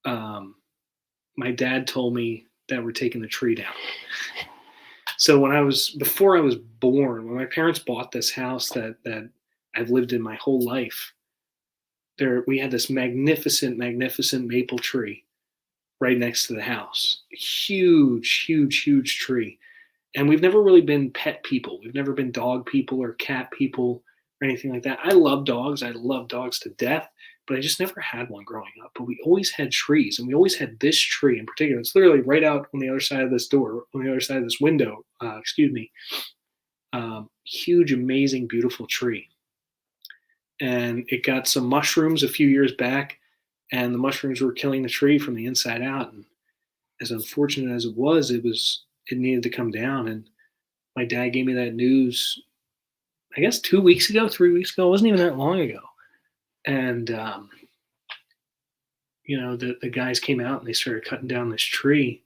My dad told me that we're taking the tree down. So before I was born, when my parents bought this house that I've lived in my whole life, we had this magnificent, magnificent maple tree right next to the house. Huge, huge, huge tree. And we've never really been pet people. We've never been dog people or cat people or anything like that. I love dogs. I love dogs to death, but I just never had one growing up. But we always had trees, and we always had this tree in particular. It's literally right out on the other side of this door, on the other side of this window. Excuse me. Huge, amazing, beautiful tree. And it got some mushrooms a few years back, and the mushrooms were killing the tree from the inside out. And as unfortunate as it needed to come down. And my dad gave me that news, I guess 2 weeks ago, 3 weeks ago. It wasn't even that long ago. And, the guys came out and they started cutting down this tree.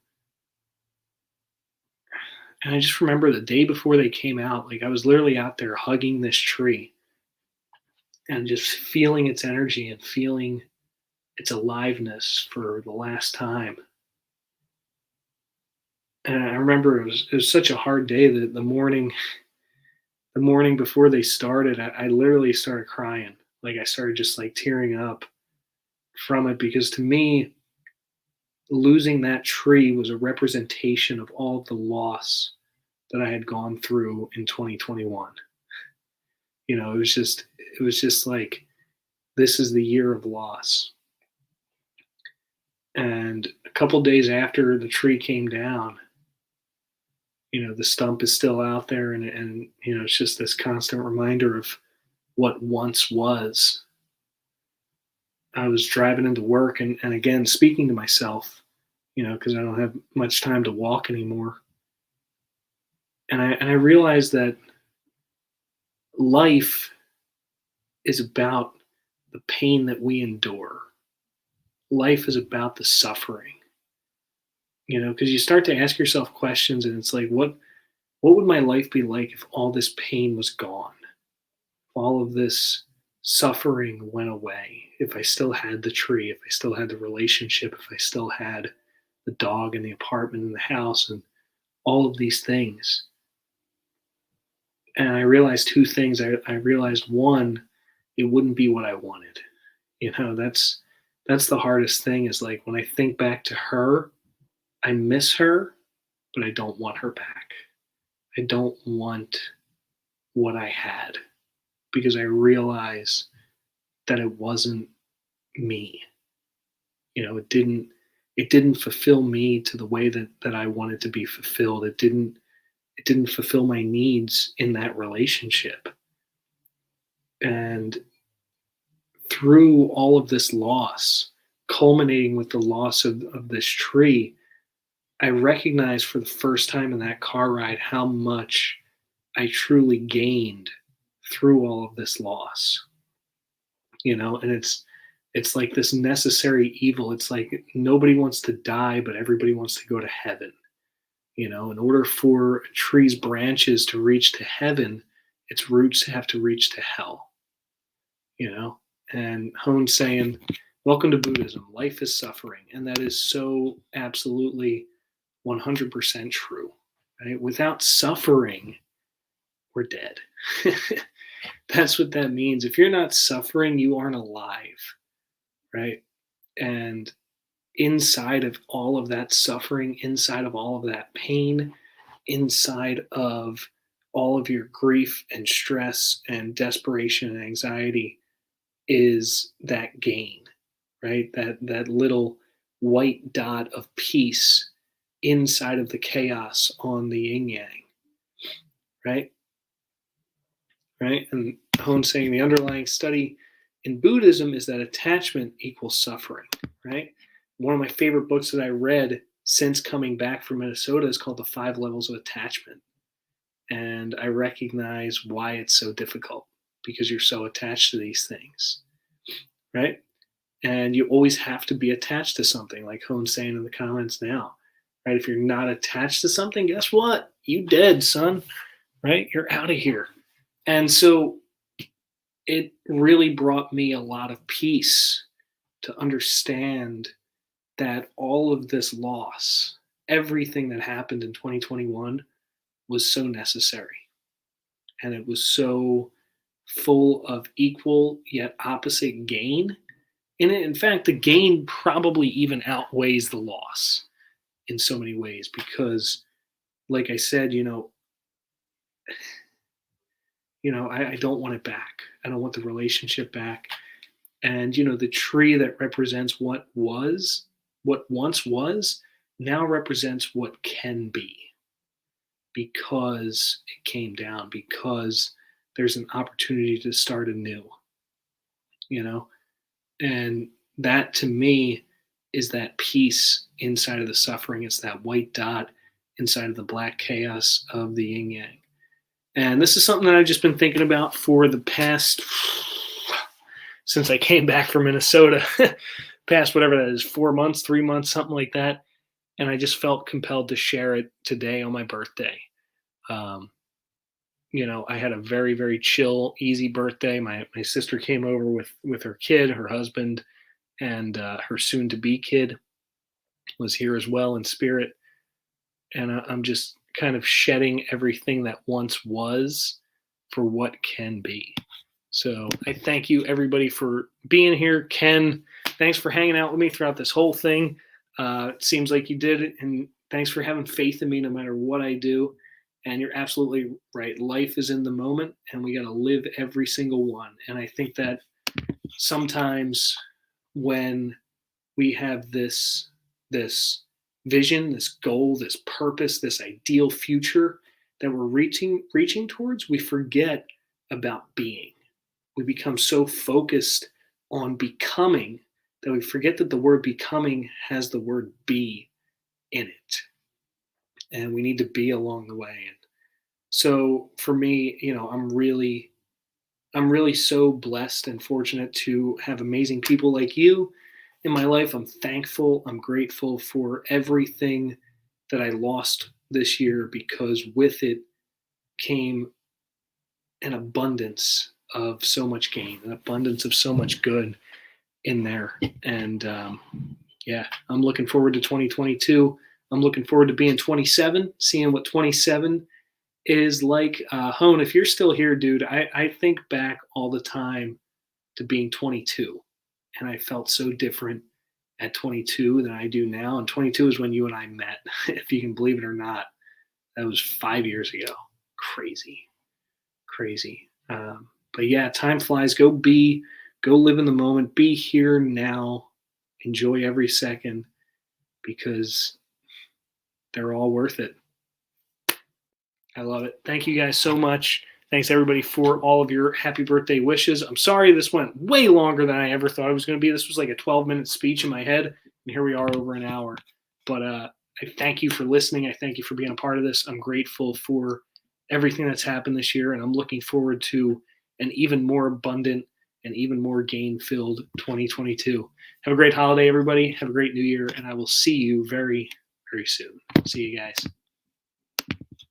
And I just remember the day before they came out, like I was literally out there hugging this tree and just feeling its energy and feeling its aliveness for the last time. And I remember it was such a hard day that the morning before they started, I literally started crying. Like I started just like tearing up from it, because to me, losing that tree was a representation of all of the loss that I had gone through in 2021. It was just like, this is the year of loss. And a couple days after the tree came down, the stump is still out there, and it's just this constant reminder of what once was. I was driving into work and again speaking to myself, because I don't have much time to walk anymore. And I realized that life is about the pain that we endure. Life is about the suffering. Because you start to ask yourself questions, and it's like, what would my life be like if all this pain was gone? If all of this suffering went away, if I still had the tree, if I still had the relationship, if I still had the dog and the apartment and the house and all of these things. And I realized two things. I realized, one, it wouldn't be what I wanted. That's the hardest thing, is like when I think back to her, I miss her, but I don't want her back. I don't want what I had, because I realize that it wasn't me. It didn't fulfill me to the way that I wanted to be fulfilled. It didn't fulfill my needs in that relationship. And through all of this loss, culminating with the loss of this tree, I recognized for the first time in that car ride how much I truly gained through all of this loss. And it's like this necessary evil. It's like nobody wants to die, but everybody wants to go to heaven. In order for a tree's branches to reach to heaven, its roots have to reach to hell. And Hone's saying, Welcome to Buddhism. Life is suffering. And that is so absolutely 100% true. Right? Without suffering, we're dead. That's what that means. If you're not suffering, you aren't alive, right? And inside of all of that suffering, inside of all of that pain, inside of all of your grief and stress and desperation and anxiety is that gain, right? That little white dot of peace inside of the chaos on the yin yang, right? Right? And Hone saying the underlying study in Buddhism is that attachment equals suffering, right? One of my favorite books that I read since coming back from Minnesota is called The 5 Levels of Attachment. And I recognize why it's so difficult because you're so attached to these things, right? And you always have to be attached to something, like Hone's saying in the comments now, right? If you're not attached to something, guess what? You dead, son, right? You're out of here. And so it really brought me a lot of peace to understand that all of this loss, everything that happened in 2021 was so necessary. And it was so full of equal yet opposite gain in it. In fact, the gain probably even outweighs the loss in so many ways because, like I said, I don't want it back. I don't want the relationship back. And, the tree that represents what once was, now represents what can be because it came down, because there's an opportunity to start anew, And that to me is that peace inside of the suffering. It's that white dot inside of the black chaos of the yin yang. And this is something that I've just been thinking about for the past, since I came back from Minnesota, past whatever that is, 4 months, 3 months, something like that. And I just felt compelled to share it today on my birthday. I had a very, very chill, easy birthday. My sister came over with her kid, her husband, and her soon-to-be kid was here as well in spirit. And I'm just kind of shedding everything that once was for what can be. So I thank you, everybody, for being here. Ken, thanks for hanging out with me throughout this whole thing. It seems like you did it, and thanks for having faith in me no matter what I do. And you're absolutely right. Life is in the moment, and we got to live every single one. And I think that sometimes when we have this vision, this goal, this purpose, this ideal future that we're reaching towards, we forget about being. We become so focused on becoming that we forget that the word becoming has the word be in it. And we need to be along the way. And so for me, I'm really so blessed and fortunate to have amazing people like you in my life. I'm thankful. I'm grateful for everything that I lost this year because with it came an abundance of so much gain, an abundance of so much good in there. And I'm looking forward to 2022. I'm looking forward to being 27, seeing what 27 is like. Hone, if you're still here, dude, I think back all the time to being 22. And I felt so different at 22 than I do now. And 22 is when you and I met, if you can believe it or not. That was 5 years ago. Crazy. But yeah, time flies. Go live in the moment. Be here now. Enjoy every second because they're all worth it. I love it. Thank you guys so much. Thanks everybody for all of your happy birthday wishes. I'm sorry this went way longer than I ever thought it was going to be. This was like a 12-minute speech in my head, and here we are over an hour. But I thank you for listening. I thank you for being a part of this. I'm grateful for everything that's happened this year, and I'm looking forward to an even more abundant and even more gain-filled 2022. Have a great holiday, everybody. Have a great new year, and I will see you very, very soon. See you guys.